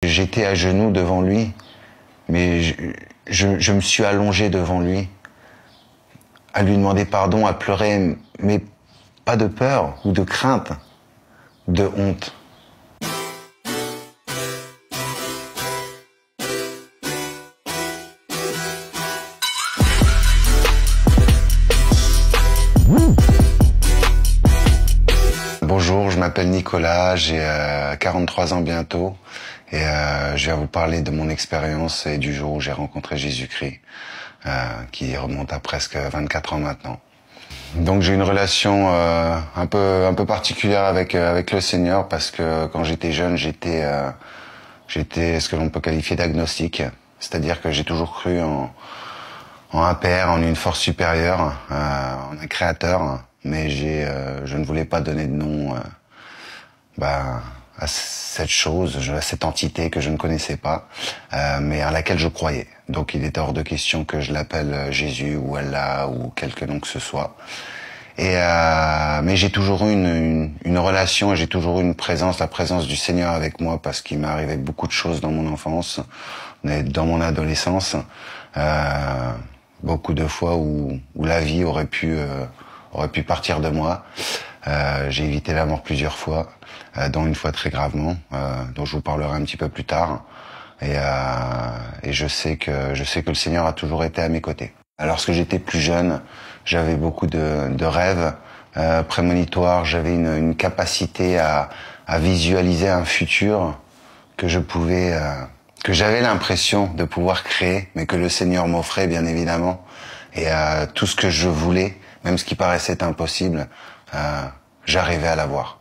J'étais à genoux devant lui, mais je me suis allongé devant lui, à lui demander pardon, à pleurer, mais pas de peur ou de crainte, de honte. Bonjour, je m'appelle Nicolas, j'ai 43 ans bientôt et je viens vous parler de mon expérience et du jour où j'ai rencontré Jésus-Christ, qui remonte à presque 24 ans maintenant. Donc j'ai une relation un peu particulière avec le Seigneur parce que quand j'étais jeune, j'étais ce que l'on peut qualifier d'agnostique, c'est-à-dire que j'ai toujours cru en un père, en une force supérieure, en un créateur, mais je ne voulais pas donner de nom à cette chose, à cette entité que je ne connaissais pas, mais à laquelle je croyais. Donc il était hors de question que je l'appelle Jésus ou Allah ou quelque nom que ce soit. Mais j'ai toujours eu une relation et j'ai toujours eu une présence, la présence du Seigneur avec moi parce qu'il m'est arrivé beaucoup de choses dans mon enfance, dans mon adolescence. Beaucoup de fois où la vie aurait pu partir de moi. J'ai évité la mort plusieurs fois, dont une fois très gravement, dont je vous parlerai un petit peu plus tard. Et je sais que le Seigneur a toujours été à mes côtés. Lorsque j'étais plus jeune, j'avais beaucoup de rêves prémonitoires. J'avais une capacité à visualiser un futur que j'avais l'impression de pouvoir créer, mais que le Seigneur m'offrait bien évidemment. Et tout ce que je voulais, même ce qui paraissait impossible, j'arrivais à l'avoir.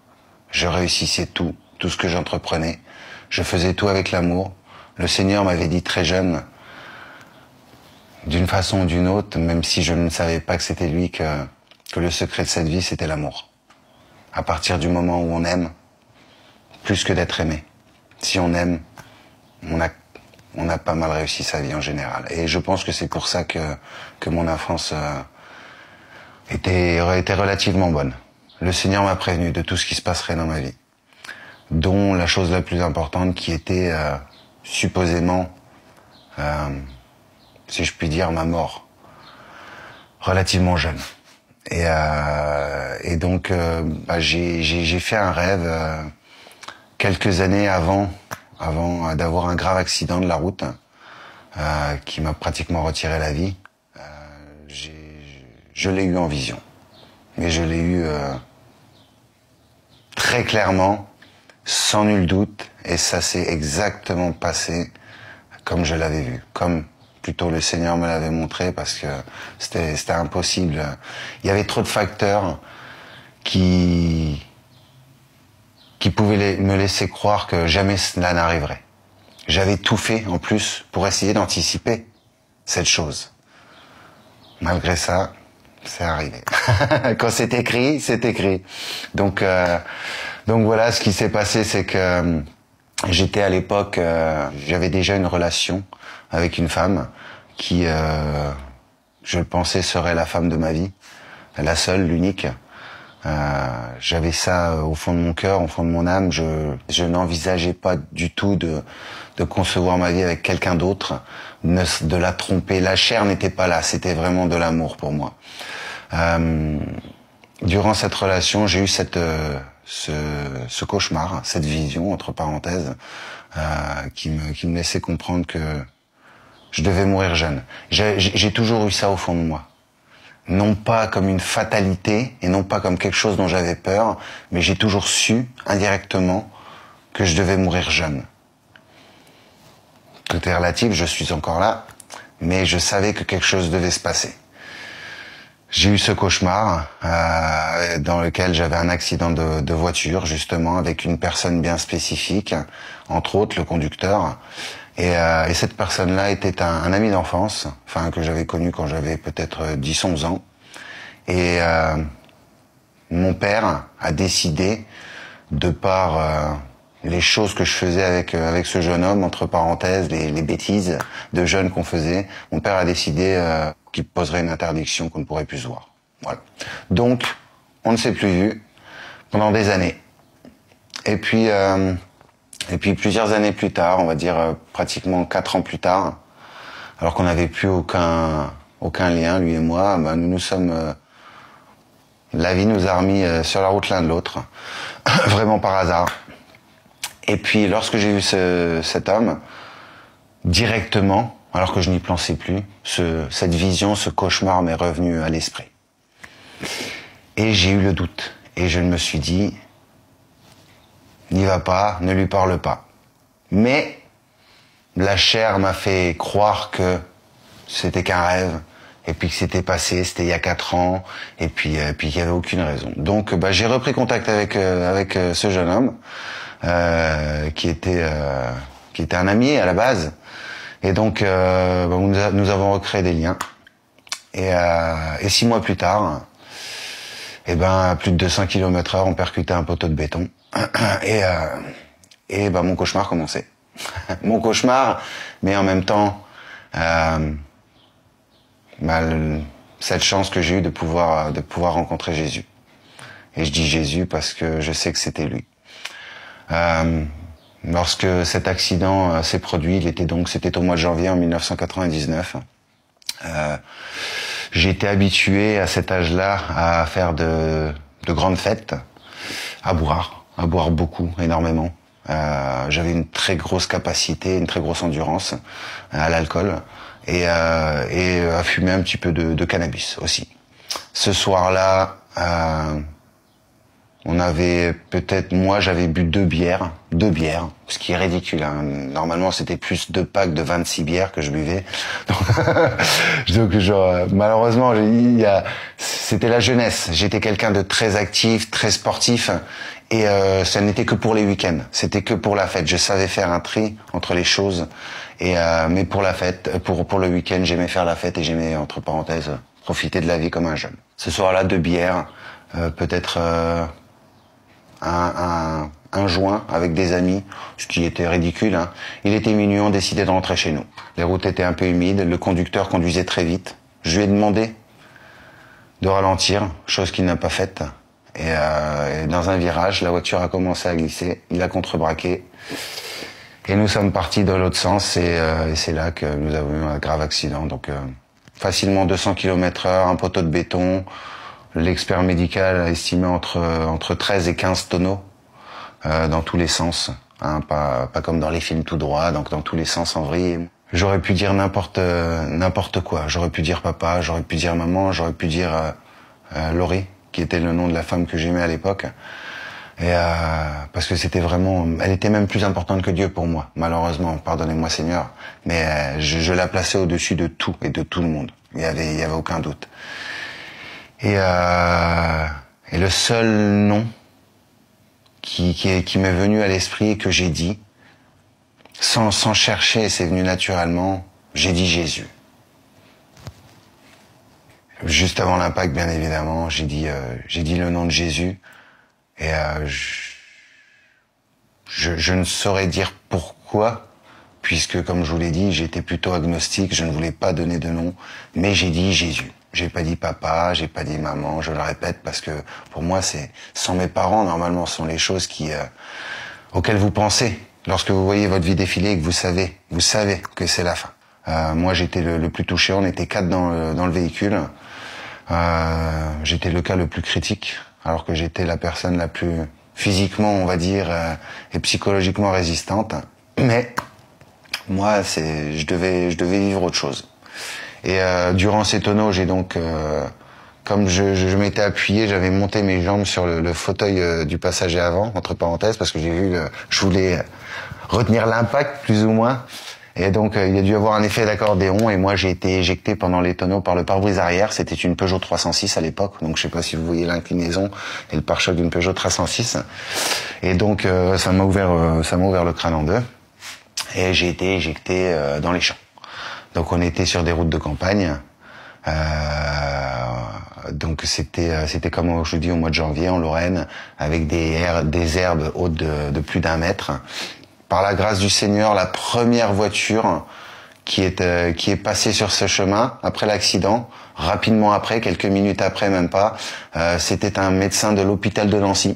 Je réussissais tout ce que j'entreprenais. Je faisais tout avec l'amour. Le Seigneur m'avait dit très jeune, d'une façon ou d'une autre, même si je ne savais pas que c'était lui, que le secret de cette vie, c'était l'amour. À partir du moment où on aime, plus que d'être aimé. Si on aime, on a pas mal réussi sa vie en général. Et je pense que c'est pour ça que mon enfance aurait été relativement bonne. Le Seigneur m'a prévenu de tout ce qui se passerait dans ma vie, dont la chose la plus importante qui était supposément, si je puis dire, ma mort, relativement jeune. Et donc j'ai fait un rêve quelques années avant d'avoir un grave accident de la route qui m'a pratiquement retiré la vie. Je l'ai eu en vision, mais je l'ai eu très clairement, sans nul doute, et ça s'est exactement passé comme je l'avais vu, comme plutôt le Seigneur me l'avait montré, parce que c'était impossible. Il y avait trop de facteurs qui pouvaient me laisser croire que jamais cela n'arriverait. J'avais tout fait, en plus, pour essayer d'anticiper cette chose. Malgré ça, c'est arrivé. Quand c'est écrit, c'est écrit. Donc voilà, ce qui s'est passé, c'est que j'étais à l'époque, j'avais déjà une relation avec une femme qui, je pensais, serait la femme de ma vie, la seule, l'unique. J'avais ça au fond de mon cœur, au fond de mon âme. Je n'envisageais pas du tout de concevoir ma vie avec quelqu'un d'autre, de la tromper. La chair n'était pas là, c'était vraiment de l'amour pour moi. Durant cette relation, j'ai eu ce cauchemar, cette vision, entre parenthèses, qui me laissait comprendre que je devais mourir jeune. J'ai toujours eu ça au fond de moi. Non pas comme une fatalité et non pas comme quelque chose dont j'avais peur, mais j'ai toujours su, indirectement, que je devais mourir jeune. Tout est relatif, je suis encore là, mais je savais que quelque chose devait se passer. J'ai eu ce cauchemar dans lequel j'avais un accident de voiture, justement, avec une personne bien spécifique, entre autres le conducteur. Et cette personne-là était un ami d'enfance, enfin que j'avais connu quand j'avais peut-être 10-11 ans. Et mon père a décidé, de par les choses que je faisais avec ce jeune homme, entre parenthèses, les bêtises de jeunes qu'on faisait, mon père a décidé qu'il poserait une interdiction qu'on ne pourrait plus se voir. Voilà. Donc, on ne s'est plus vu pendant des années. Et puis, Et puis plusieurs années plus tard, on va dire pratiquement 4 ans plus tard, alors qu'on n'avait plus aucun lien, lui et moi, ben, nous nous sommes... la vie nous a remis sur la route l'un de l'autre, vraiment par hasard. Et puis lorsque j'ai vu cet homme, directement, alors que je n'y pensais plus, cette vision, ce cauchemar m'est revenu à l'esprit. Et j'ai eu le doute. Et je me suis dit, n'y va pas, ne lui parle pas. Mais la chair m'a fait croire que c'était qu'un rêve, et puis que c'était passé, c'était il y a 4 ans, et puis il n'y avait aucune raison. Donc bah, j'ai repris contact avec ce jeune homme, qui était un ami à la base. Et donc nous avons recréé des liens. Et 6 mois plus tard, et ben à plus de 200 km/h, on percutait un poteau de béton. Et ben mon cauchemar commençait. Mon cauchemar, mais en même temps cette chance que j'ai eue de pouvoir rencontrer Jésus. Et je dis Jésus parce que je sais que c'était lui. Lorsque cet accident s'est produit, c'était au mois de janvier en 1999. J'ai été habitué à cet âge-là à faire de grandes fêtes, à boire beaucoup, énormément. J'avais une très grosse capacité, une très grosse endurance à l'alcool et à fumer un petit peu de cannabis aussi. Ce soir-là, on avait moi j'avais bu 2 bières, ce qui est ridicule, hein. Normalement c'était plus 2 packs de 26 bières que je buvais. Donc malheureusement c'était la jeunesse. J'étais quelqu'un de très actif, très sportif, et ça n'était que pour les week-ends. C'était que pour la fête. Je savais faire un tri entre les choses, mais pour la fête, pour le week-end, j'aimais faire la fête et j'aimais, entre parenthèses, profiter de la vie comme un jeune. Ce soir-là, 2 bières, peut-être un joint avec des amis, ce qui était ridicule, hein. Il était minuit, on décidait de rentrer chez nous. Les routes étaient un peu humides, le conducteur conduisait très vite. Je lui ai demandé de ralentir, chose qu'il n'a pas faite. Et dans un virage, la voiture a commencé à glisser, il a contrebraqué. Et nous sommes partis dans l'autre sens, et c'est là que nous avons eu un grave accident. Donc facilement 200 km/h, un poteau de béton. L'expert médical a estimé entre 13 et 15 tonneaux dans tous les sens, hein, pas comme dans les films tout droit, donc dans tous les sens en vrille. J'aurais pu dire n'importe quoi. J'aurais pu dire papa, j'aurais pu dire maman, j'aurais pu dire Laurie, qui était le nom de la femme que j'aimais à l'époque. Et parce que c'était vraiment, elle était même plus importante que Dieu pour moi, malheureusement. Pardonnez-moi Seigneur, mais je la plaçais au-dessus de tout et de tout le monde. Il y avait aucun doute. Et le seul nom qui m'est venu à l'esprit et que j'ai dit, sans chercher, c'est venu naturellement, j'ai dit Jésus. Juste avant l'impact, bien évidemment, j'ai dit le nom de Jésus. Et je ne saurais dire pourquoi, puisque comme je vous l'ai dit, j'étais plutôt agnostique, je ne voulais pas donner de nom, mais j'ai dit Jésus. J'ai pas dit papa, j'ai pas dit maman, je le répète parce que pour moi c'est sans mes parents normalement ce sont les choses auxquelles vous pensez lorsque vous voyez votre vie défiler et que vous savez que c'est la fin. Moi j'étais le plus touché, on était 4 dans le véhicule. J'étais le cas le plus critique alors que j'étais la personne la plus physiquement on va dire et psychologiquement résistante. Mais moi je devais vivre autre chose. Et durant ces tonneaux, j'ai donc, comme je m'étais appuyé, j'avais monté mes jambes sur le fauteuil du passager avant, entre parenthèses, parce que je voulais retenir l'impact plus ou moins. Et donc il y a dû y avoir un effet d'accordéon et moi j'ai été éjecté pendant les tonneaux par le pare-brise arrière. C'était une Peugeot 306 à l'époque, donc je sais pas si vous voyez l'inclinaison et le pare-choc d'une Peugeot 306. Et donc ça m'a ouvert le crâne en 2 et j'ai été éjecté dans les champs. Donc on était sur des routes de campagne. Donc c'était comme je vous dis au mois de janvier en Lorraine, avec des herbes hautes de plus d'1 mètre. Par la grâce du Seigneur, la première voiture qui est passée sur ce chemin après l'accident, rapidement après, quelques minutes après, même pas, c'était un médecin de l'hôpital de Nancy.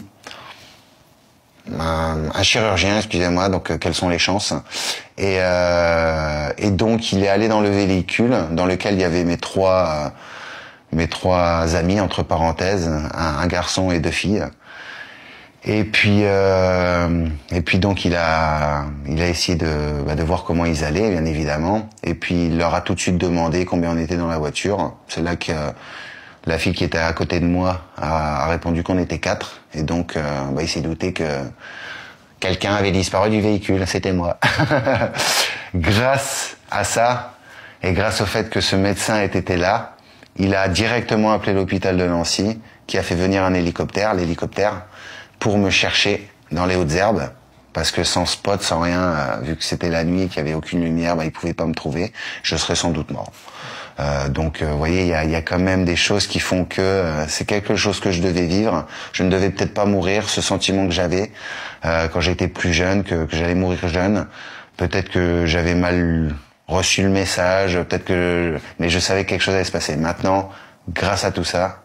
un chirurgien, excusez-moi, donc quelles sont les chances. Et donc il est allé dans le véhicule dans lequel il y avait mes trois amis, entre parenthèses, un garçon et deux filles. Et puis donc il a essayé de voir comment ils allaient, bien évidemment. Et puis il leur a tout de suite demandé combien on était dans la voiture. C'est là que la fille qui était à côté de moi a répondu qu'on était 4. Et donc il s'est douté que quelqu'un avait disparu du véhicule. C'était moi. Grâce à ça et grâce au fait que ce médecin était là, il a directement appelé l'hôpital de Nancy, qui a fait venir un hélicoptère, l'hélicoptère, pour me chercher dans les hautes herbes, parce que sans spot, sans rien, vu que c'était la nuit et qu'il n'y avait aucune lumière, il pouvait pas me trouver, je serais sans doute mort. Donc, vous voyez, il y a quand même des choses qui font que c'est quelque chose que je devais vivre. Je ne devais peut-être pas mourir, ce sentiment que j'avais quand j'étais plus jeune, que j'allais mourir jeune. Peut-être que j'avais mal reçu le message, mais je savais que quelque chose allait se passer. Maintenant, grâce à tout ça,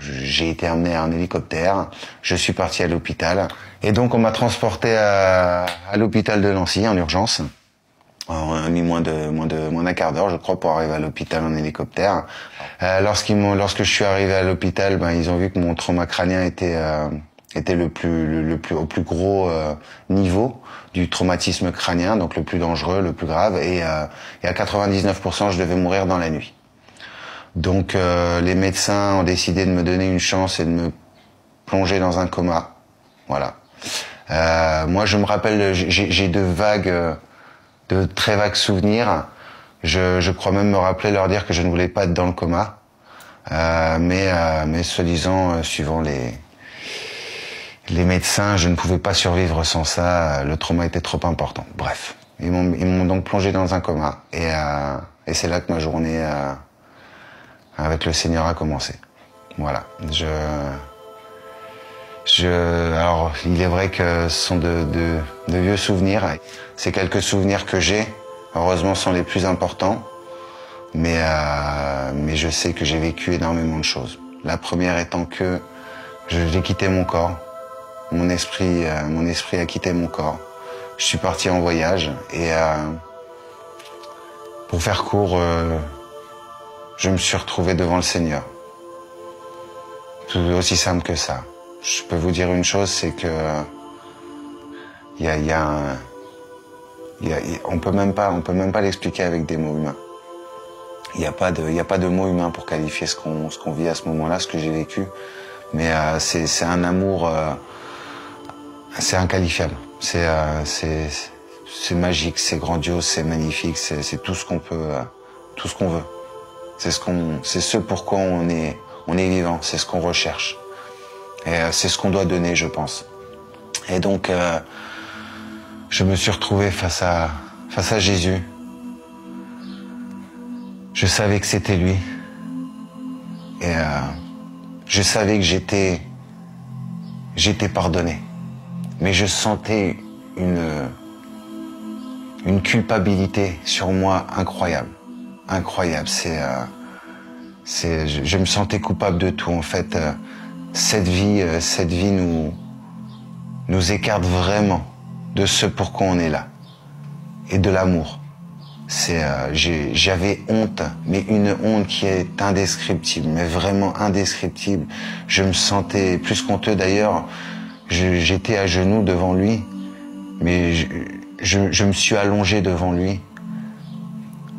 j'ai été emmené à un hélicoptère, je suis parti à l'hôpital et donc on m'a transporté à l'hôpital de Nancy en urgence. On a mis moins d'un quart d'heure, je crois, pour arriver à l'hôpital en hélicoptère. Lorsque je suis arrivé à l'hôpital, ils ont vu que mon trauma crânien était au plus gros niveau du traumatisme crânien, donc le plus dangereux, le plus grave, et à 99%, je devais mourir dans la nuit. Donc les médecins ont décidé de me donner une chance et de me plonger dans un coma. Voilà. Moi, je me rappelle, j'ai de très vagues souvenirs. Je crois même me rappeler leur dire que je ne voulais pas être dans le coma. Mais soi-disant, suivant les médecins, je ne pouvais pas survivre sans ça. Le trauma était trop important. Bref, ils m'ont donc plongé dans un coma. Et c'est là que ma journée avec le Seigneur a commencé. Voilà. Alors, il est vrai que ce sont de vieux souvenirs. Ces quelques souvenirs que j'ai, heureusement, sont les plus importants. Mais je sais que j'ai vécu énormément de choses. La première étant que j'ai quitté mon corps. Mon esprit a quitté mon corps. Je suis parti en voyage et pour faire court, je me suis retrouvé devant le Seigneur. Tout aussi simple que ça. Je peux vous dire une chose, c'est que on peut même pas l'expliquer avec des mots humains. Il n'y a pas de mots humains pour qualifier ce qu'on vit à ce moment-là, ce que j'ai vécu. Mais c'est un amour, c'est inqualifiable. C'est magique, c'est grandiose, c'est magnifique, c'est tout ce qu'on peut, tout ce qu'on veut. C'est ce pourquoi on est vivant, c'est ce qu'on recherche. Et c'est ce qu'on doit donner, je pense. Et donc, je me suis retrouvé face à Jésus. Je savais que c'était lui. Et je savais que j'étais pardonné. Mais je sentais une culpabilité sur moi incroyable. Incroyable. Je me sentais coupable de tout. En fait, cette vie nous écarte vraiment de ce pourquoi on est là. Et de l'amour. J'avais honte, mais une honte qui est indescriptible, mais vraiment indescriptible. Je me sentais plus qu'honteux d'ailleurs. J'étais à genoux devant lui, mais je me suis allongé devant lui,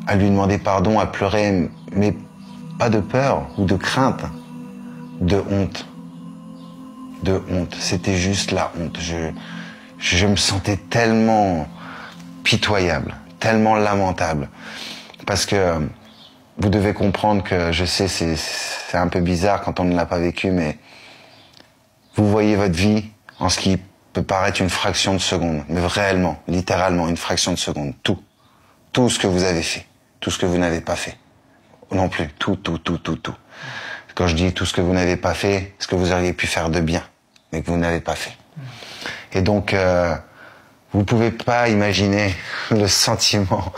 à lui demander pardon, à pleurer, mais pas de peur ou de crainte, de honte. De honte, c'était juste la honte. Je me sentais tellement pitoyable, tellement lamentable. Parce que vous devez comprendre que, je sais, c'est un peu bizarre quand on ne l'a pas vécu, mais vous voyez votre vie en ce qui peut paraître une fraction de seconde, mais réellement, littéralement, une fraction de seconde. Tout ce que vous avez fait, tout ce que vous n'avez pas fait. Non plus, tout. Quand je dis tout ce que vous n'avez pas fait, ce que vous auriez pu faire de bien, mais que vous n'avez pas fait. Et donc, vous pouvez pas imaginer le sentiment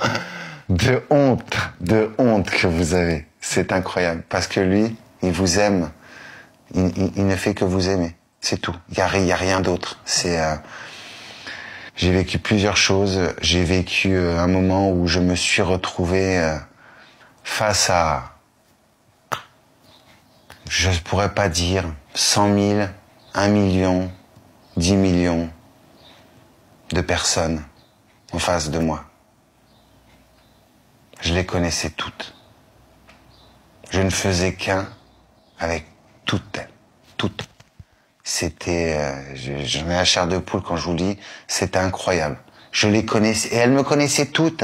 de honte que vous avez. C'est incroyable. Parce que lui, il vous aime. Il ne fait que vous aimer. C'est tout. Il y a rien d'autre. J'ai vécu plusieurs choses. J'ai vécu un moment où je me suis retrouvé face à, je ne pourrais pas dire 100 000, 1 million, 10 millions de personnes en face de moi. Je les connaissais toutes. Je ne faisais qu'un avec toutes elles. Toutes. C'était, j'en ai la chair de poule quand je vous dis, c'était incroyable. Je les connaissais, et elles me connaissaient toutes.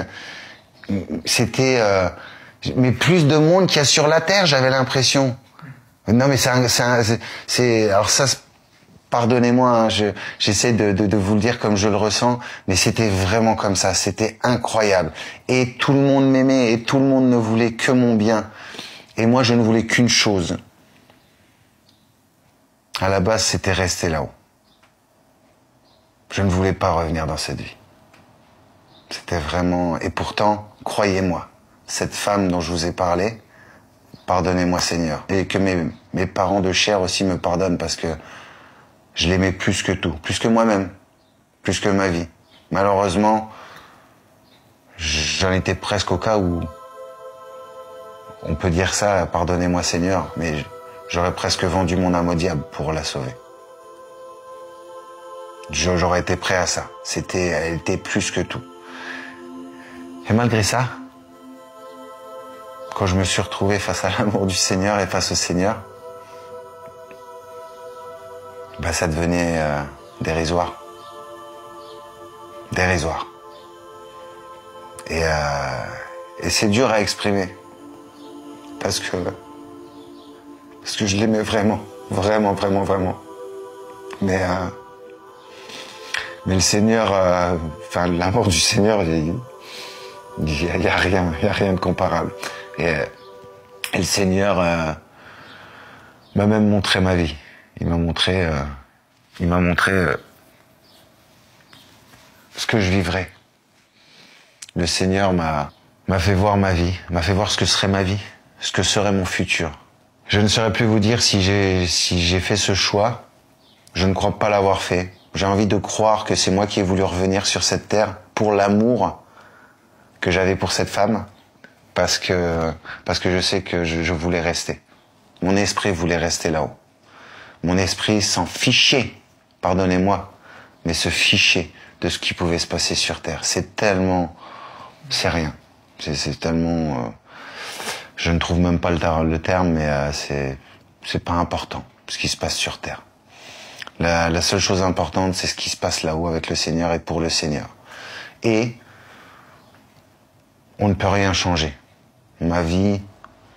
C'était, mais plus de monde qu'il y a sur la Terre, j'avais l'impression. Non, mais alors ça, pardonnez-moi, hein, j'essaie de vous le dire comme je le ressens, mais c'était vraiment comme ça, c'était incroyable. Et tout le monde m'aimait, et tout le monde ne voulait que mon bien. Et moi, je ne voulais qu'une chose. À la base, c'était rester là-haut. Je ne voulais pas revenir dans cette vie. C'était vraiment... Et pourtant, croyez-moi, cette femme dont je vous ai parlé, pardonnez-moi Seigneur. Et que mes parents de chair aussi me pardonnent parce que je l'aimais plus que tout, plus que moi-même, plus que ma vie. Malheureusement, j'en étais presque au cas où, on peut dire ça, pardonnez-moi Seigneur, mais j'aurais presque vendu mon âme au diable pour la sauver. J'aurais été prêt à ça. Elle était plus que tout. Et malgré ça, quand je me suis retrouvé face à l'amour du Seigneur et face au Seigneur, ça devenait dérisoire. Dérisoire. Et c'est dur à exprimer. Parce que je l'aimais vraiment. Vraiment, vraiment, vraiment. Mais le Seigneur, l'amour du Seigneur, il y a rien de comparable. Et le Seigneur m'a même montré ma vie. Il m'a montré ce que je vivrais. Le Seigneur m'a fait voir ma vie, m'a fait voir ce que serait ma vie, ce que serait mon futur. Je ne saurais plus vous dire si j'ai fait ce choix. Je ne crois pas l'avoir fait. J'ai envie de croire que c'est moi qui ai voulu revenir sur cette terre pour l'amour que j'avais pour cette femme, parce que je sais que je voulais rester. Mon esprit voulait rester là-haut. Mon esprit s'en fichait, pardonnez-moi, mais se fichait de ce qui pouvait se passer sur terre. C'est rien. C'est tellement, je ne trouve même pas le terme, mais c'est pas important ce qui se passe sur terre. La seule chose importante, c'est ce qui se passe là-haut avec le Seigneur et pour le Seigneur. Et on ne peut rien changer. Ma vie,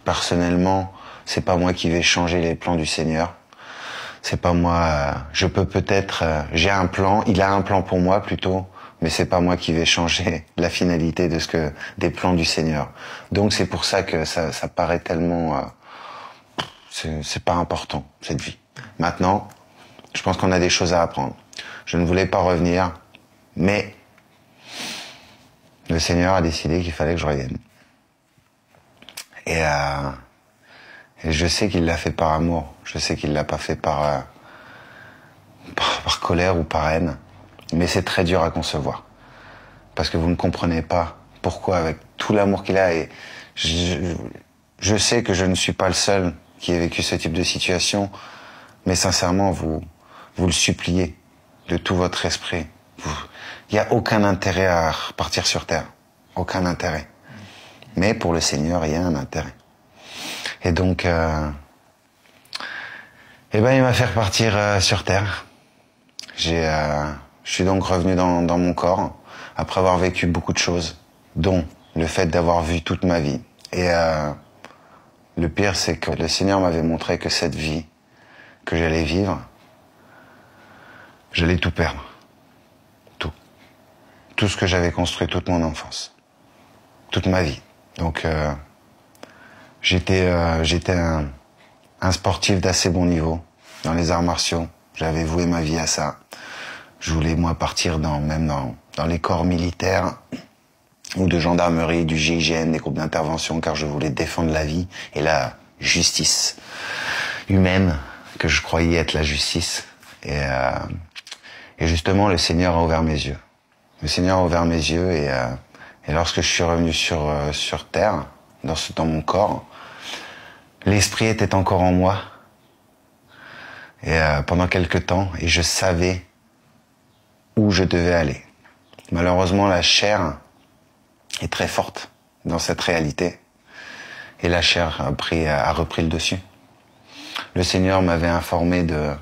personnellement, c'est pas moi qui vais changer les plans du Seigneur. C'est pas moi. Je peux peut-être. J'ai un plan. Il a un plan pour moi plutôt, mais c'est pas moi qui vais changer la finalité des plans du Seigneur. Donc c'est pour ça que ça paraît tellement. C'est pas important cette vie. Maintenant, je pense qu'on a des choses à apprendre. Je ne voulais pas revenir, mais le Seigneur a décidé qu'il fallait que je revienne. Et je sais qu'il l'a fait par amour. Je sais qu'il l'a pas fait par colère ou par haine. Mais c'est très dur à concevoir. Parce que vous ne comprenez pas pourquoi, avec tout l'amour qu'il a, et je sais que je ne suis pas le seul qui ait vécu ce type de situation, mais sincèrement, vous le suppliez de tout votre esprit. Il n'y a aucun intérêt à repartir sur terre. Aucun intérêt. Mais pour le Seigneur, il y a un intérêt. Et donc, il m'a fait repartir sur terre. Je suis donc revenu dans mon corps, après avoir vécu beaucoup de choses, dont le fait d'avoir vu toute ma vie. Et le pire, c'est que le Seigneur m'avait montré que cette vie que j'allais vivre, j'allais tout perdre. Tout. Tout ce que j'avais construit toute mon enfance. Toute ma vie. Donc, j'étais un sportif d'assez bon niveau dans les arts martiaux. J'avais voué ma vie à ça. Je voulais, moi, partir dans les corps militaires ou de gendarmerie, du GIGN, des groupes d'intervention, car je voulais défendre la vie et la justice humaine, que je croyais être la justice. Et, euh, et justement, le Seigneur a ouvert mes yeux. Le Seigneur a ouvert mes yeux et lorsque je suis revenu sur terre, dans mon corps, l'esprit était encore en moi. Et pendant quelque temps, et je savais où je devais aller. Malheureusement, la chair est très forte dans cette réalité. Et la chair a repris le dessus. Le Seigneur m'avait informé de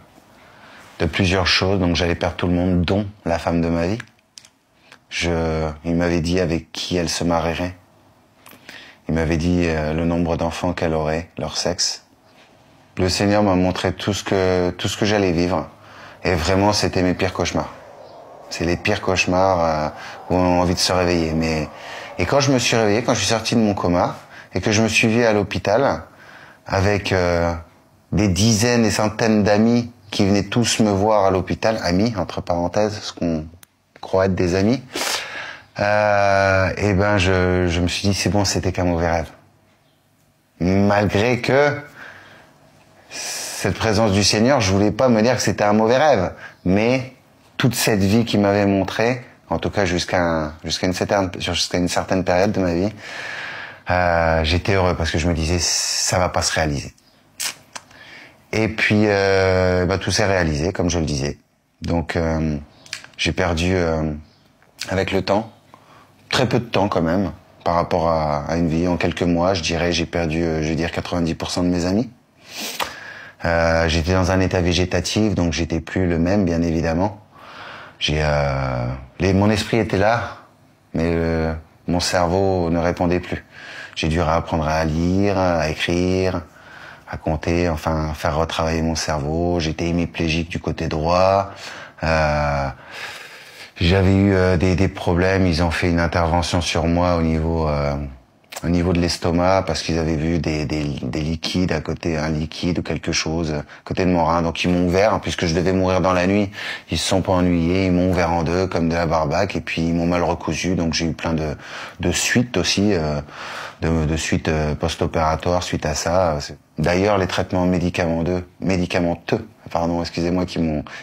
plusieurs choses, donc j'allais perdre tout le monde, dont la femme de ma vie. Il m'avait dit avec qui elle se marierait. Il m'avait dit le nombre d'enfants qu'elle aurait, leur sexe. Le Seigneur m'a montré tout ce que j'allais vivre. Et vraiment, c'était mes pires cauchemars. C'est les pires cauchemars où on a envie de se réveiller. Et quand je me suis réveillé, quand je suis sorti de mon coma, et que je me suis vu à l'hôpital, avec des dizaines et centaines d'amis qui venaient tous me voir à l'hôpital, amis, entre parenthèses, ce qu'on croit être des amis, et ben je me suis dit, c'est bon, c'était qu'un mauvais rêve. Malgré que cette présence du Seigneur, je voulais pas me dire que c'était un mauvais rêve, mais toute cette vie qu'il m'avait montrée, en tout cas jusqu'à une certaine période de ma vie, j'étais heureux parce que je me disais ça va pas se réaliser. Et puis tout s'est réalisé comme je le disais. Donc j'ai perdu avec le temps, très peu de temps quand même par rapport à une vie. En quelques mois, je dirais, j'ai perdu 90% de mes amis. J'étais dans un état végétatif, donc j'étais plus le même, bien évidemment. Mon esprit était là, mais mon cerveau ne répondait plus. J'ai dû réapprendre à lire, à écrire, à compter, enfin faire retravailler mon cerveau. J'étais hémiplégique du côté droit. J'avais eu des problèmes. Ils ont fait une intervention sur moi au niveau de l'estomac parce qu'ils avaient vu des liquides à côté, un liquide ou quelque chose à côté de mon rein. Donc ils m'ont ouvert, puisque je devais mourir dans la nuit. Ils se sont pas ennuyés, ils m'ont ouvert en deux comme de la barbaque et puis ils m'ont mal recousu. Donc j'ai eu plein de suites aussi, de suites post-opératoires suite à ça. D'ailleurs les traitements médicamenteux,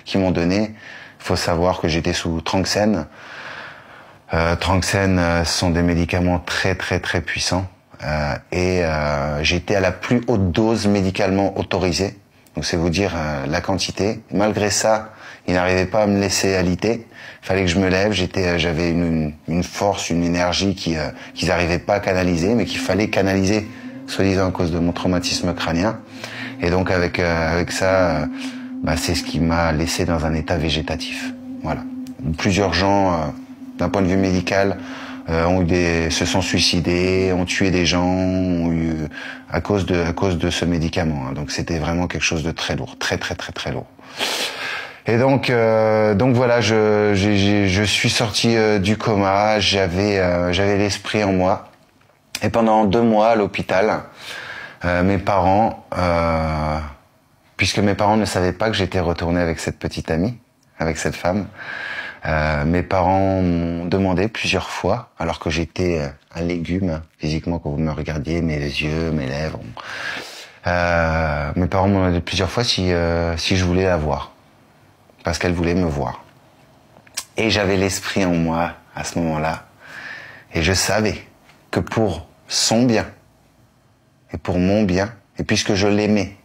qui m'ont donné. Faut savoir que j'étais sous Tranxène. Tranxène sont des médicaments très très très puissants et j'étais à la plus haute dose médicalement autorisée. Donc c'est vous dire la quantité. Malgré ça, ils n'arrivaient pas à me laisser alité. Il fallait que je me lève. J'avais une force, une énergie qu'ils n'arrivaient pas à canaliser, mais qu'il fallait canaliser, soi-disant à cause de mon traumatisme crânien. Et donc avec ça, c'est ce qui m'a laissé dans un état végétatif. Voilà. Plusieurs gens d'un point de vue médical, se sont suicidés, ont tué des gens, à cause de ce médicament. Hein. Donc c'était vraiment quelque chose de très lourd, très très très très lourd. Et donc voilà, je suis sorti du coma, j'avais l'esprit en moi. Et pendant 2 mois à l'hôpital, mes parents, puisque mes parents ne savaient pas que j'étais retourné avec cette petite amie, avec cette femme. Mes parents m'ont demandé plusieurs fois, alors que j'étais un légume physiquement quand vous me regardiez, mes yeux, mes lèvres. Mes parents m'ont demandé plusieurs fois si je voulais la voir, parce qu'elle voulait me voir. Et j'avais l'esprit en moi à ce moment-là, et je savais que pour son bien et pour mon bien, et puisque je l'aimais,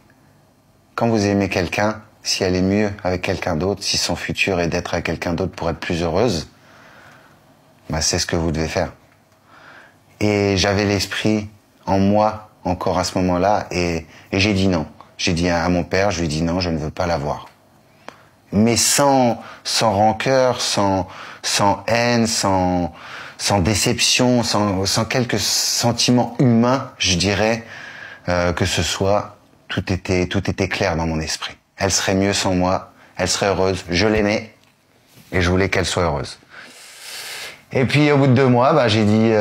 quand vous aimez quelqu'un, si elle est mieux avec quelqu'un d'autre, si son futur est d'être avec quelqu'un d'autre pour être plus heureuse, c'est ce que vous devez faire. Et j'avais l'esprit en moi encore à ce moment-là et j'ai dit non. J'ai dit à mon père, je lui ai dit non, je ne veux pas la voir. Mais sans rancœur, sans haine, sans déception, sans quelques sentiments humains, je dirais, que ce soit, tout était clair dans mon esprit. Elle serait mieux sans moi, elle serait heureuse, je l'aimais et je voulais qu'elle soit heureuse. Et puis au bout de 2 mois, j'ai dit,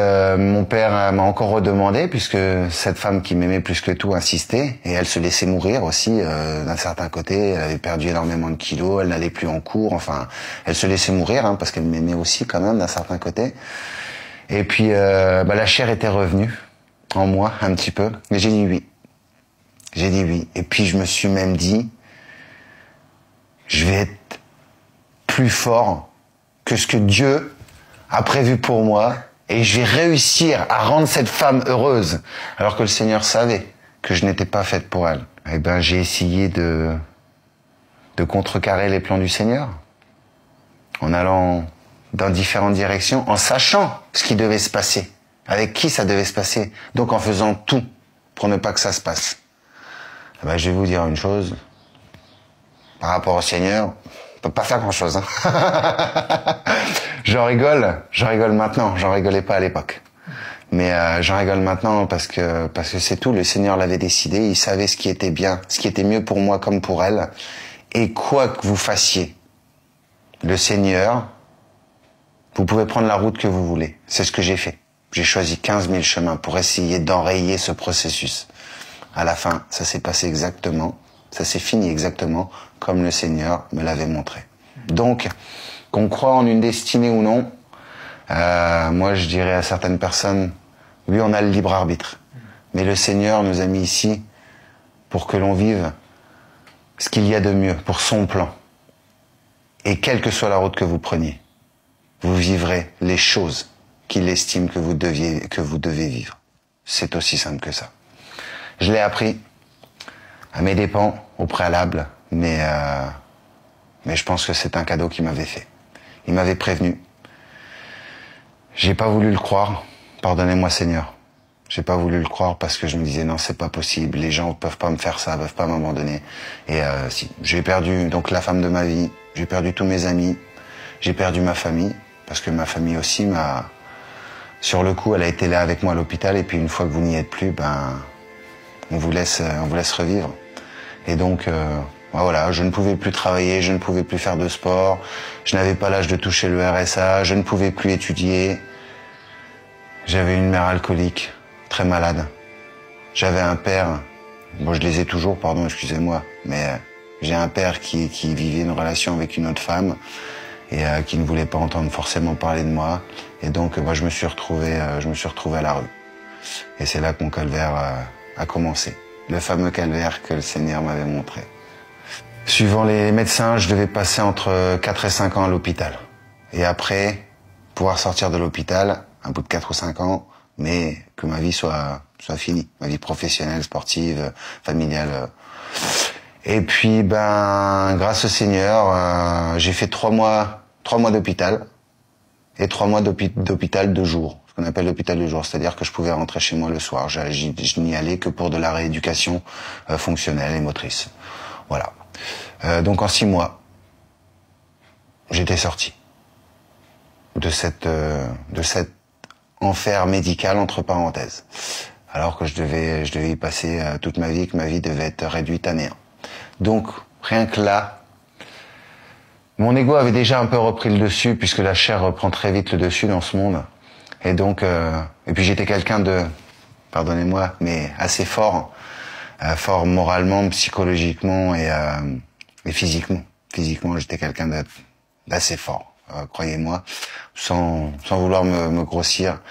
mon père m'a encore redemandé, puisque cette femme qui m'aimait plus que tout insistait, et elle se laissait mourir aussi d'un certain côté, elle avait perdu énormément de kilos, elle n'allait plus en cours, enfin, elle se laissait mourir, parce qu'elle m'aimait aussi quand même d'un certain côté. Et puis la chair était revenue en moi un petit peu, mais j'ai dit oui. J'ai dit oui. Et puis je me suis même dit, je vais être plus fort que ce que Dieu a prévu pour moi et je vais réussir à rendre cette femme heureuse. Alors que le Seigneur savait que je n'étais pas faite pour elle. Eh ben, j'ai essayé de contrecarrer les plans du Seigneur en allant dans différentes directions, en sachant ce qui devait se passer, avec qui ça devait se passer, donc en faisant tout pour ne pas que ça se passe. Eh ben, je vais vous dire une chose, par rapport au Seigneur, on peut pas faire grand-chose. Hein. J'en rigole maintenant, j'en rigolais pas à l'époque. Mais j'en rigole maintenant parce que c'est tout, le Seigneur l'avait décidé, il savait ce qui était bien, ce qui était mieux pour moi comme pour elle. Et quoi que vous fassiez, le Seigneur, vous pouvez prendre la route que vous voulez. C'est ce que j'ai fait. J'ai choisi 15 000 chemins pour essayer d'enrayer ce processus. À la fin, ça s'est passé exactement, ça s'est fini exactement comme le Seigneur me l'avait montré. Donc, qu'on croit en une destinée ou non, moi je dirais à certaines personnes, oui, on a le libre arbitre. Mais le Seigneur nous a mis ici pour que l'on vive ce qu'il y a de mieux pour son plan. Et quelle que soit la route que vous preniez, vous vivrez les choses qu'il estime que vous devez vivre. C'est aussi simple que ça. Je l'ai appris à mes dépens, au préalable, mais je pense que c'est un cadeau qu'il m'avait fait. Il m'avait prévenu. J'ai pas voulu le croire. Pardonnez-moi, Seigneur. J'ai pas voulu le croire parce que je me disais non, c'est pas possible. Les gens peuvent pas me faire ça, peuvent pas m'abandonner. Et si, j'ai perdu donc la femme de ma vie, j'ai perdu tous mes amis, j'ai perdu ma famille parce que ma famille aussi m'a. Sur le coup, elle a été là avec moi à l'hôpital et puis une fois que vous n'y êtes plus, ben on vous laisse revivre. Et donc voilà, je ne pouvais plus travailler, je ne pouvais plus faire de sport, je n'avais pas l'âge de toucher le RSA, je ne pouvais plus étudier. J'avais une mère alcoolique, très malade. J'avais un père, bon je les ai toujours, pardon, excusez-moi, mais j'ai un père qui vivait une relation avec une autre femme et qui ne voulait pas entendre forcément parler de moi. Et donc moi je me suis retrouvé à la rue. Et c'est là que mon calvaire a commencé. Le fameux calvaire que le Seigneur m'avait montré. Suivant les médecins, je devais passer entre 4 et 5 ans à l'hôpital. Et après, pouvoir sortir de l'hôpital, un bout de 4 ou 5 ans, mais que ma vie soit finie. Ma vie professionnelle, sportive, familiale. Et puis, grâce au Seigneur, j'ai fait 3 mois d'hôpital. Et 3 mois d'hôpital de jour. Ce qu'on appelle l'hôpital de jour. C'est-à-dire que je pouvais rentrer chez moi le soir. Je n'y allais que pour de la rééducation fonctionnelle et motrice. Voilà. Donc en 6 mois, j'étais sorti de cet enfer médical entre parenthèses. Alors que je devais y passer toute ma vie, que ma vie devait être réduite à néant. Donc, rien que là, mon ego avait déjà un peu repris le dessus, puisque la chair reprend très vite le dessus dans ce monde. Et donc, et puis j'étais quelqu'un de, pardonnez-moi, mais assez fort, fort moralement, psychologiquement et physiquement. Physiquement, j'étais quelqu'un d'assez fort, croyez-moi, sans vouloir me grossir.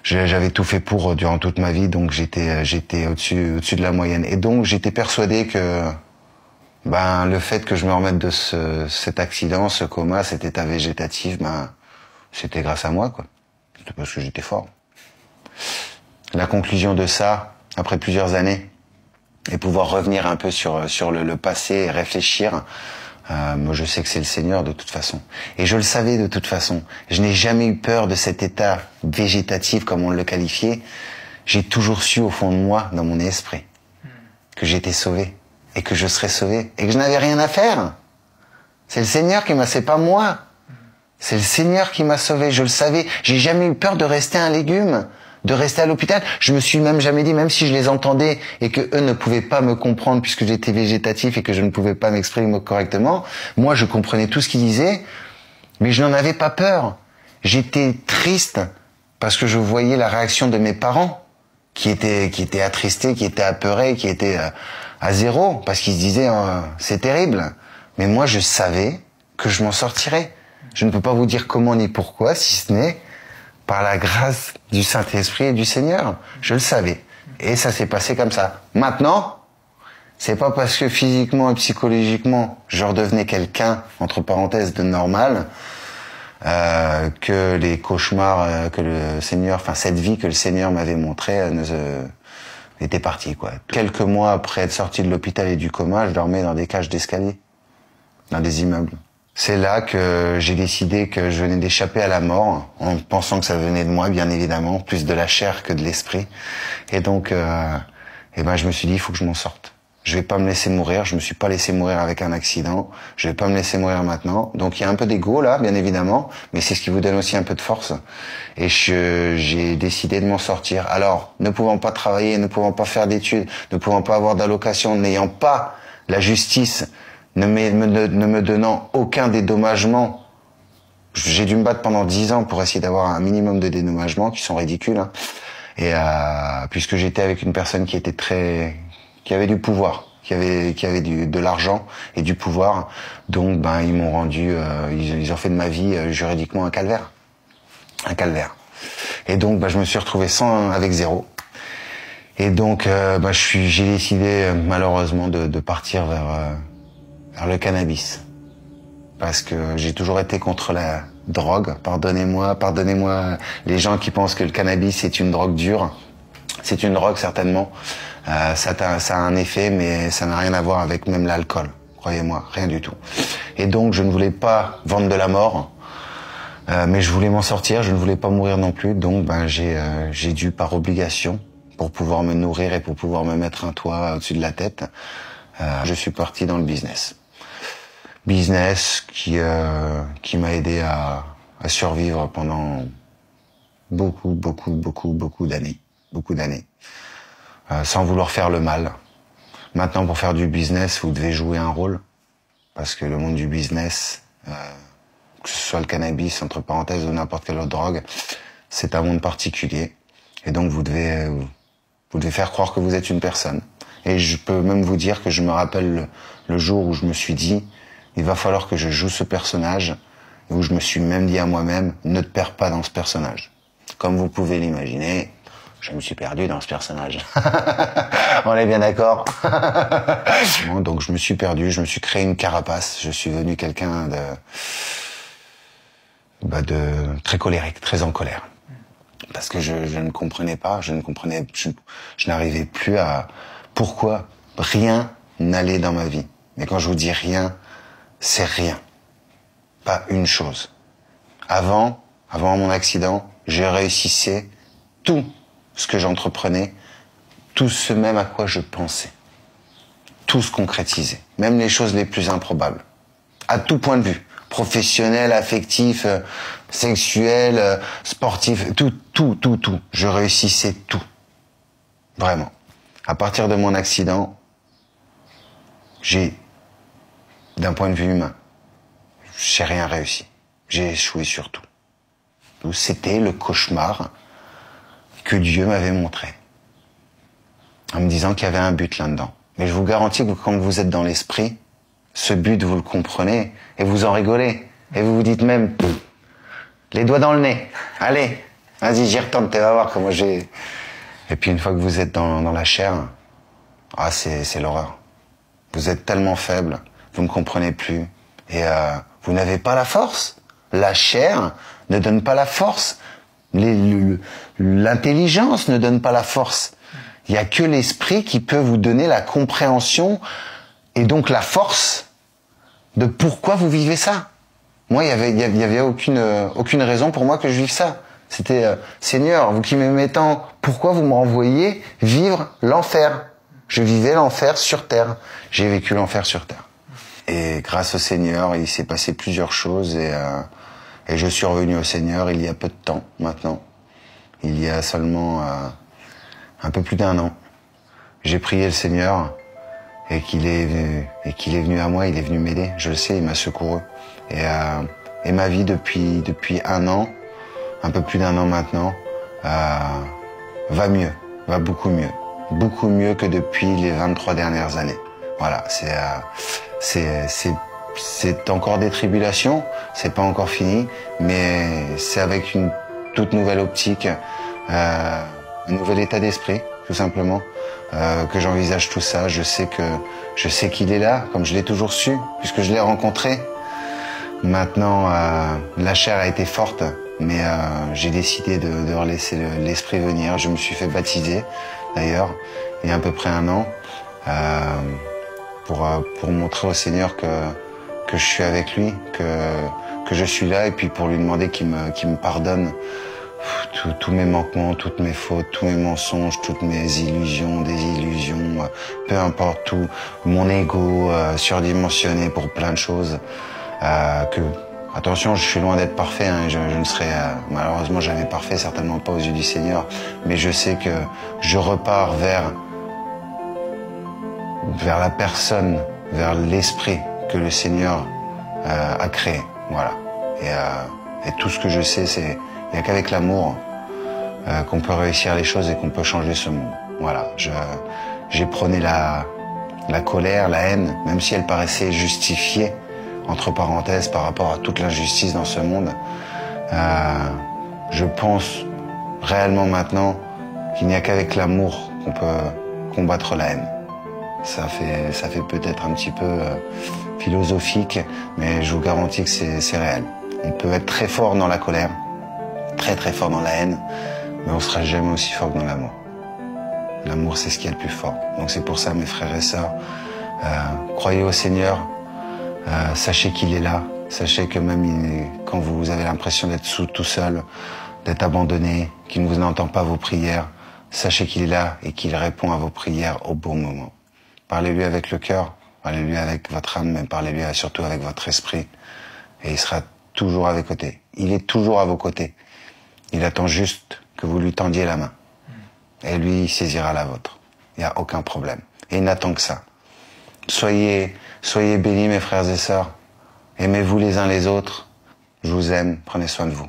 J'avais tout fait pour durant toute ma vie, donc j'étais au-dessus de la moyenne. Et donc j'étais persuadé que le fait que je me remette de cet accident, ce coma, cet état végétatif, c'était grâce à moi, quoi. C'était parce que j'étais fort. La conclusion de ça, après plusieurs années, et pouvoir revenir un peu sur le passé et réfléchir, moi je sais que c'est le Seigneur de toute façon. Et je le savais de toute façon. Je n'ai jamais eu peur de cet état végétatif, comme on le qualifiait. J'ai toujours su au fond de moi, dans mon esprit, que j'étais sauvé. Et que je serais sauvé. Et que je n'avais rien à faire. C'est le Seigneur qui m'a, c'est pas moi. C'est le Seigneur qui m'a sauvé, je le savais. J'ai jamais eu peur de rester un légume, de rester à l'hôpital. Je me suis même jamais dit, même si je les entendais et que eux ne pouvaient pas me comprendre puisque j'étais végétatif et que je ne pouvais pas m'exprimer correctement, moi je comprenais tout ce qu'ils disaient, mais je n'en avais pas peur. J'étais triste parce que je voyais la réaction de mes parents qui étaient attristés, qui étaient apeurés, qui étaient à zéro parce qu'ils se disaient c'est terrible. Mais moi je savais que je m'en sortirais. Je ne peux pas vous dire comment ni pourquoi, si ce n'est par la grâce du Saint-Esprit et du Seigneur. Je le savais. Et ça s'est passé comme ça. Maintenant, C'est pas parce que physiquement et psychologiquement, je redevenais quelqu'un, entre parenthèses, de normal, que les cauchemars que le Seigneur, enfin cette vie que le Seigneur m'avait montrée, était partie, quoi. Quelques mois après être sorti de l'hôpital et du coma, je dormais dans des cages d'escalier, dans des immeubles. C'est là que j'ai décidé que je venais d'échapper à la mort, en pensant que ça venait de moi, bien évidemment, plus de la chair que de l'esprit. Et donc, je me suis dit, il faut que je m'en sorte. Je vais pas me laisser mourir. Je me suis pas laissé mourir avec un accident. Je vais pas me laisser mourir maintenant. Donc, il y a un peu d'ego là, bien évidemment, mais c'est ce qui vous donne aussi un peu de force. Et j'ai décidé de m'en sortir. Alors, ne pouvant pas travailler, ne pouvant pas faire d'études, ne pouvant pas avoir d'allocation, n'ayant pas la justice, ne me donnant aucun dédommagement. J'ai dû me battre pendant 10 ans pour essayer d'avoir un minimum de dédommagements qui sont ridicules. Hein. Et puisque j'étais avec une personne qui avait du pouvoir, qui avait de l'argent et du pouvoir, donc ils m'ont rendu, ils ont fait de ma vie juridiquement un calvaire. Et donc je me suis retrouvé avec zéro. Et donc j'ai décidé malheureusement de partir vers le cannabis, parce que j'ai toujours été contre la drogue. Pardonnez-moi les gens qui pensent que le cannabis est une drogue dure. C'est une drogue certainement. Ça a un effet, mais ça n'a rien à voir avec même l'alcool. Croyez-moi, rien du tout. Et donc je ne voulais pas vendre de la mort, mais je voulais m'en sortir. Je ne voulais pas mourir non plus. Donc j'ai dû par obligation, pour pouvoir me nourrir et pour pouvoir me mettre un toit au-dessus de la tête, je suis parti dans le business. Business qui m'a aidé à survivre pendant beaucoup d'années. Sans vouloir faire le mal. Maintenant, pour faire du business, vous devez jouer un rôle. Parce que le monde du business, que ce soit le cannabis, entre parenthèses, ou n'importe quelle autre drogue, c'est un monde particulier. Et donc, vous devez faire croire que vous êtes une personne. Et je peux même vous dire que je me rappelle le jour où je me suis dit, il va falloir que je joue ce personnage, et où je me suis même dit à moi-même, ne te perds pas dans ce personnage. Comme vous pouvez l'imaginer, je me suis perdu dans ce personnage. On est bien d'accord. Donc je me suis perdu, je me suis créé une carapace, je suis devenu quelqu'un de très colérique, très en colère. Parce que je ne comprenais pas, je n'arrivais plus à pourquoi rien n'allait dans ma vie. Mais quand je vous dis rien, c'est rien. Pas une chose. Avant mon accident, je réussissais tout ce que j'entreprenais, tout ce même à quoi je pensais. Tout se concrétisait. Même les choses les plus improbables. À tout point de vue. Professionnel, affectif, sexuel, sportif, tout. Je réussissais tout. Vraiment. À partir de mon accident, d'un point de vue humain, j'ai rien réussi. J'ai échoué sur tout. C'était le cauchemar que Dieu m'avait montré. En me disant qu'il y avait un but là-dedans. Mais je vous garantis que quand vous êtes dans l'esprit, ce but, vous le comprenez et vous en rigolez. Et vous vous dites même, les doigts dans le nez. Allez, vas-y, j'y retourne, tu vas voir comment j'ai... Et puis une fois que vous êtes dans la chair, c'est l'horreur. Vous êtes tellement faible, vous ne comprenez plus. Et vous n'avez pas la force. La chair ne donne pas la force. L'intelligence ne donne pas la force. Il n'y a que l'esprit qui peut vous donner la compréhension et donc la force de pourquoi vous vivez ça. Moi, il y avait aucune raison pour moi que je vive ça. C'était Seigneur, vous qui m'aimez tant, pourquoi vous me renvoyez vivre l'enfer? Je vivais l'enfer sur terre. J'ai vécu l'enfer sur terre. Et grâce au Seigneur, il s'est passé plusieurs choses et je suis revenu au Seigneur il y a peu de temps maintenant. Il y a seulement un peu plus d'1 an. J'ai prié le Seigneur et qu'il est venu à moi, il est venu m'aider. Je le sais, il m'a secouru. Et ma vie depuis 1 an, un peu plus d'1 an maintenant, va mieux, va beaucoup mieux. Beaucoup mieux que depuis les 23 dernières années. Voilà, c'est encore des tribulations, c'est pas encore fini, mais c'est avec une toute nouvelle optique, un nouvel état d'esprit tout simplement. Que j'envisage tout ça. Je sais qu'il est là, comme je l'ai toujours su, puisque je l'ai rencontré. Maintenant, la chair a été forte, mais j'ai décidé de laisser l'esprit venir. Je me suis fait baptiser, d'ailleurs, il y a à peu près 1 an, pour montrer au Seigneur que je suis avec lui, que je suis là, et puis pour lui demander qu'il me pardonne tous mes manquements, toutes mes fautes, tous mes mensonges, toutes mes illusions, désillusions, peu importe tout, mon ego surdimensionné pour plein de choses. Attention, je suis loin d'être parfait, hein, je ne serai malheureusement jamais parfait, certainement pas aux yeux du Seigneur, mais je sais que je repars vers la personne, vers l'esprit que le Seigneur a créé, voilà. Et tout ce que je sais, c'est il n'y a qu'avec l'amour qu'on peut réussir les choses et qu'on peut changer ce monde. Voilà, j'ai prôné la colère, la haine, même si elle paraissait justifiée, entre parenthèses, par rapport à toute l'injustice dans ce monde. Je pense réellement maintenant qu'il n'y a qu'avec l'amour qu'on peut combattre la haine. Ça fait peut-être un petit peu philosophique, mais je vous garantis que c'est réel. On peut être très fort dans la colère, très très fort dans la haine, mais on sera jamais aussi fort que dans l'amour. L'amour, c'est ce qui est le plus fort. Donc c'est pour ça, mes frères et sœurs, croyez au Seigneur, sachez qu'il est là, sachez que même quand vous avez l'impression d'être tout seul, d'être abandonné, qu'il ne vous entend pas vos prières, sachez qu'il est là et qu'il répond à vos prières au bon moment. Parlez-lui avec le cœur, parlez-lui avec votre âme, mais parlez-lui surtout avec votre esprit, et il sera toujours à vos côtés. Il est toujours à vos côtés. Il attend juste que vous lui tendiez la main. Et lui, il saisira la vôtre. Il n'y a aucun problème. Et il n'attend que ça. Soyez bénis, mes frères et sœurs. Aimez-vous les uns les autres. Je vous aime. Prenez soin de vous.